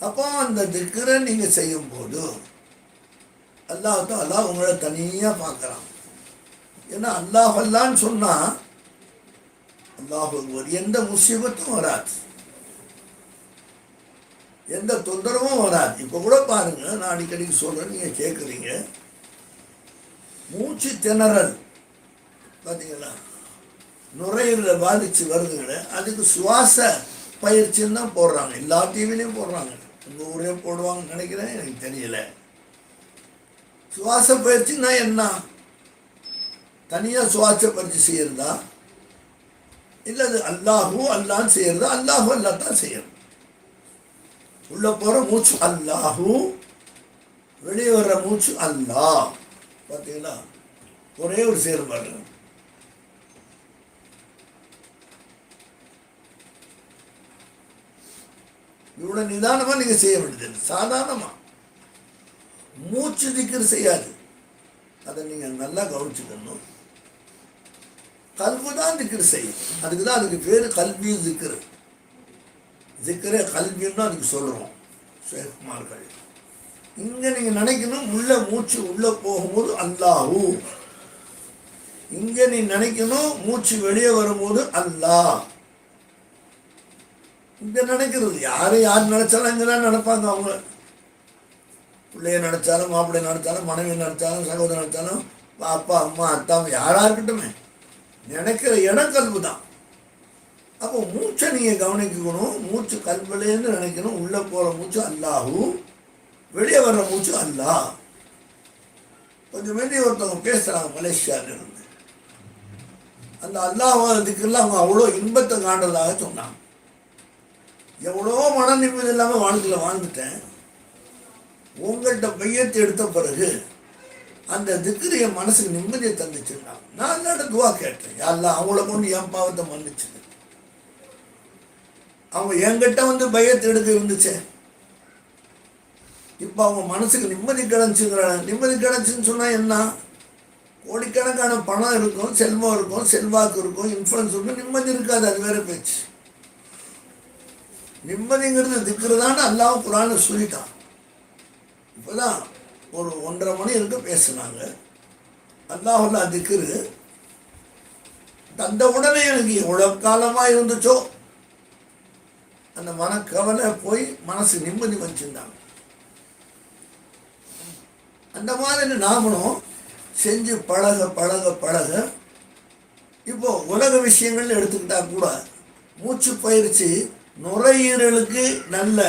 அப்போ அந்த திக்ரை நீங்கள் செய்யும்போது அல்லாஹ் தாலா உங்களை தனியாக பார்க்குறான். ஏன்னா அல்லாஹ் அல்லான்னு சொன்னால் அல்லாஹ் எந்த முசீபத்தும் வராது, எந்த தொந்தரவும் வராது. இப்போ கூட பாருங்க, நான் அடிக்கடி சொல்கிறேன், நீங்கள் கேட்குறீங்க, மூச்சு திணறல் பார்த்தீங்களா, நுரையீரலை பாதிச்சு வருதுங்களே, அதுக்கு சுவாச பயிற்சின்னு தான் போடுறாங்க. எல்லா டிவிலையும் போடுறாங்க. உங்கள் ஊரே போடுவாங்கன்னு நினைக்கிறேன், எனக்கு தெரியல. சுவாச பயிற்சின்னா என்ன? தனியாக சுவாச பயிற்சி செய்யறதா இல்லை அது அல்லாஹூ அல்லான்னு செய்யறதா? அல்லாஹூ அல்லா தான் செய்யணும். உள்ள போகிற மூச்சு அல்லாஹூ, வெளியே வர்ற மூச்சு அல்லாஹ். பார்த்தீங்களா, ஒரே ஒரு செயல்பாடு. இவ்வளோ நிதானமாக நீங்கள் செய்ய வேண்டியது. சாதாரணமாக மூச்சு திக்ர் செய்யாது, அதை நீங்கள் நல்லா கவனிச்சுக்கணும். கல்வி தான் திக்ர் செய்யும். அதுக்கு தான் அதுக்கு பேர் கல்வி திக்ரு. திக்ரே கல்வின்னு அதுக்கு சொல்கிறோம் ஷேக்மார்கள். இங்கே நீங்கள் நினைக்கணும், உள்ள மூச்சு உள்ளே போகும்போது அல்லாஹூ. இங்கே நீ நினைக்கணும், மூச்சு வெளியே வரும்போது அல்லாஹ். இங்கே நினைக்கிறது யார் நினைச்சாலும் இங்கே தான் நினைப்பாங்க. அவங்க பிள்ளைய நினைச்சாலும், மாப்பிள்ளைய நினைச்சாலும், மனைவி நினைச்சாலும், சகோதரன் நினைச்சாலும், அப்பா அம்மா அத்தா யாராக இருக்கட்டுமே, நினைக்கிற இடம் கல்வி தான். அப்போ மூச்சை நீங்கள் கவனிக்கணும். மூச்சு கல்விலேருந்து நினைக்கணும். உள்ளே போகிற மூச்சு அல்லாஹூ, வெளியே வர்ற மூச்சு அல்லாஹ். கொஞ்சம் வெளியே ஒருத்தவங்க பேசுகிறாங்க மலேசியாவிலிருந்து. அந்த அல்லாஹ் இதுக்கெல்லாம் அவங்க அவ்வளோ இன்பத்தை காண்றதாக சொன்னாங்க. எவ்வளோ மன நிம்மதி இல்லாமல் வாழ்ந்துட்டேன், உங்கள்கிட்ட பையத்தை எடுத்த பிறகு அந்த திக்ரு என் மனசுக்கு நிம்மதியை தந்துச்சுன்னாங்க. நான் அல்லாட்ட துவா கேட்டேன், யாரெல்லாம் அவங்கள கொண்டு என் பாவத்தை மன்னிச்சு. அவங்க என்கிட்ட வந்து பையத்தை எடுக்க இருந்துச்சே, இப்போ அவங்க மனசுக்கு நிம்மதி கிடச்சிங்கிறாங்க. நிம்மதி கிடச்சின்னு சொன்னால் என்ன? கோடிக்கணக்கான பணம் இருக்கும், செல்வம் இருக்கும், செல்வாக்கு இருக்கும், இன்ஃப்ளூயன்ஸ் இருக்கும், நிம்மதி இருக்காது. அது வேற பேச்சு. நிம்மதிங்கிறது திக்ரு தான் அல்லாஹ் குர்ஆன்ல சொல்லிட்டான். இப்போதான் ஒரு 1:30 மணி இருக்க பேசுனாங்க. அல்லாஹ் திக்ரு தந்த உடனே எனக்கு எவ்வளோ காலமாக இருந்துச்சோ அந்த மனக்கவலை போய் மனசு நிம்மதி வச்சுருந்தாங்க. அந்த மாதிரி நாமளும் செஞ்சு பழக பழக பழக இப்போ உலக விஷயங்கள் எடுத்துக்கிட்டா கூட மூச்சு பயிற்சி நுரையீரலுக்கு நல்ல